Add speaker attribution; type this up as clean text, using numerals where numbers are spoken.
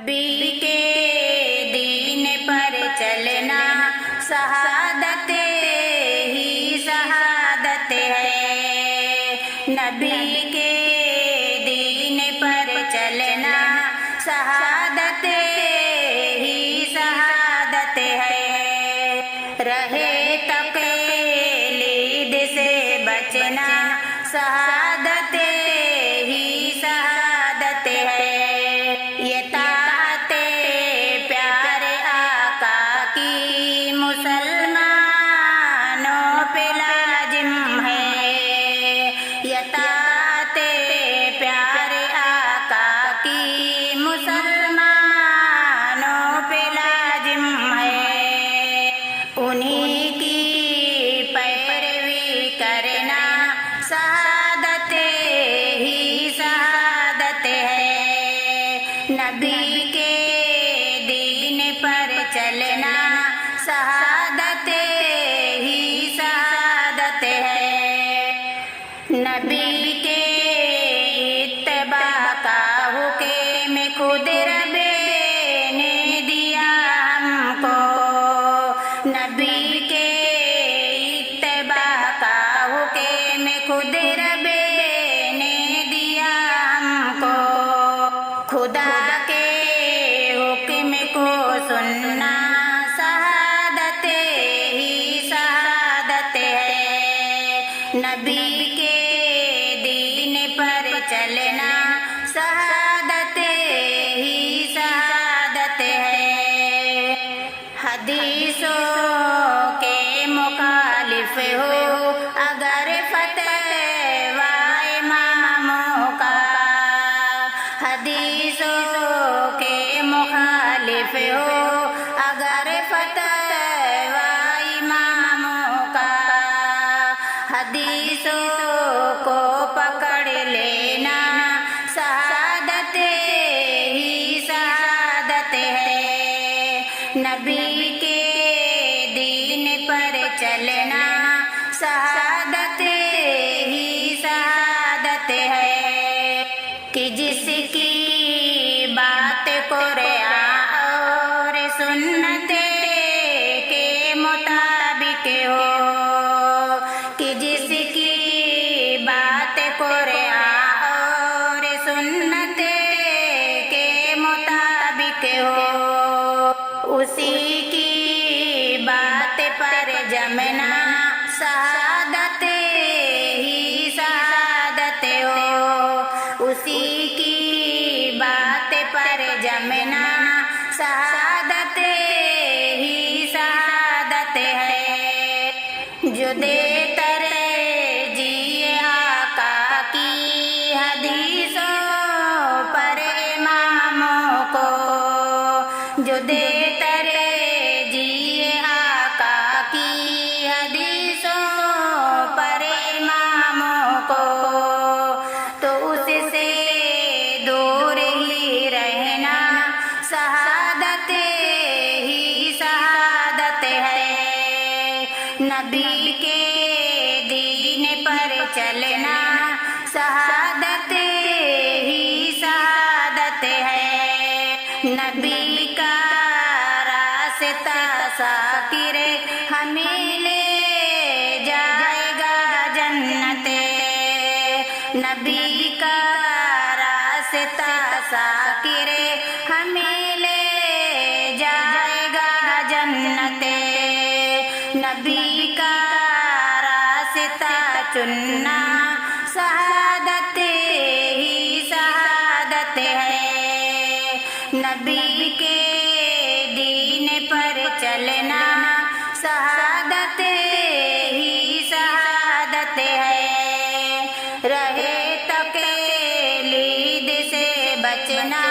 Speaker 1: نبی کے دین پر چلنا شہادت ہی شہادت ہے، نبی کے دین پر چلنا شہادت ہی شہادت ہے، رہے تقلید سے بچنا شہادت ہی شہادت ہے، یہ طاعت پیارے آقا کی مسلمانوں پہ لازم ہے، یہ طاعت پیارے آقا کی مسلمانوں پہ لازم ہے، انہی کی پیروی کرنا شہادت ہی شہادت ہے، نبی کے دین پر چلنا شہادت ہی شہادت ہے، نبی کے اتباع کا حکم خود رب نے دیا ہم کو، نبی کے اتباع کا حکم خود رب نے دیا ہم کو، خدا کے حکم کو سننا شہادت ہی شہادت ہے، نبی کے دین پر چلنا شہادت ہی شہادت ہے، حدیثوں کے مخالف ہو اگر فتویٰ اماموں کا، حدیثوں کے مخالف ہو اگر فتویٰ اماموں کا، حدیثوں کو پکڑ لینا شہادت ہی شہادت ہے، نبی کے دین پر چلنا شہادت ہی شہادت ہے، کہ جس کی بات قرآن اور سنت کے مطابق ہو، کہ جس کی بات قرآن اور سنت کے مطابق ہو، اسی کی بات پر جمنا شہادت ہی شہادت ہو، اسی کی بات پر جمنا شہادت ہی شہادت ہے، جو دے ترجیح آقا کی حدیثوں پر اماموں کو، جو دے ترجیح آقا کی حدیثوں پر اماموں کو، تو اس سے دور ہی رہنا شہادت ہی شہادت ہے، نبی کے دین پر چلنا شہادت ہی شہادت ہے، نبی کا راستہ ساکر ہمیں لے جائے گا جنت، نبی کا راستہ ساکر ہمیں لے جائے گا جنت، نبی کا راستہ چننا شہادت ہی شہادت ہے، نبی کے دین پر چلنا شہادت ہی شہادت ہے، رہے تقلید سے بچنا